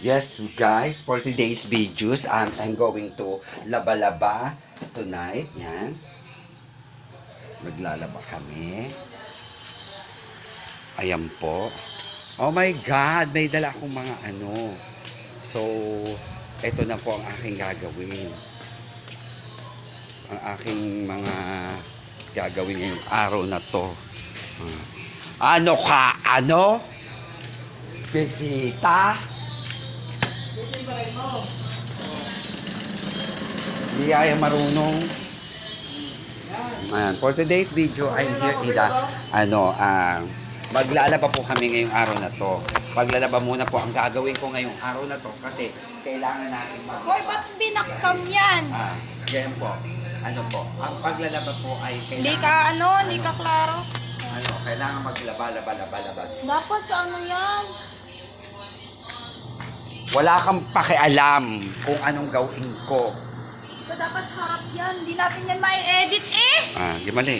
Yes, guys, for today's videos, I'm going to laba-laba tonight. Yan. Maglalaba kami. Ayan po. Oh my God, may dala akong mga ano. So, ito na po ang aking gagawin. Ang aking mga gagawin ngayong araw na to. Ano ka? Ano? Bisita? Hindi ay marunong. Ayan. For today's video, I'm here in the, maglalaba po kami ngayong araw na to. Paglalaba muna po ang gagawin ko ngayong araw na to kasi kailangan natin Hoy, ba't binakam yan? Yan po. Ano po, ang paglalaba po ay Hindi kailangan... ka klaro. Kailangan maglaba. Dapat sa ano yan? Wala kang pakialam kung anong gawin ko. Dapat sa harap yan. Hindi natin yan ma-edit eh. Di mali.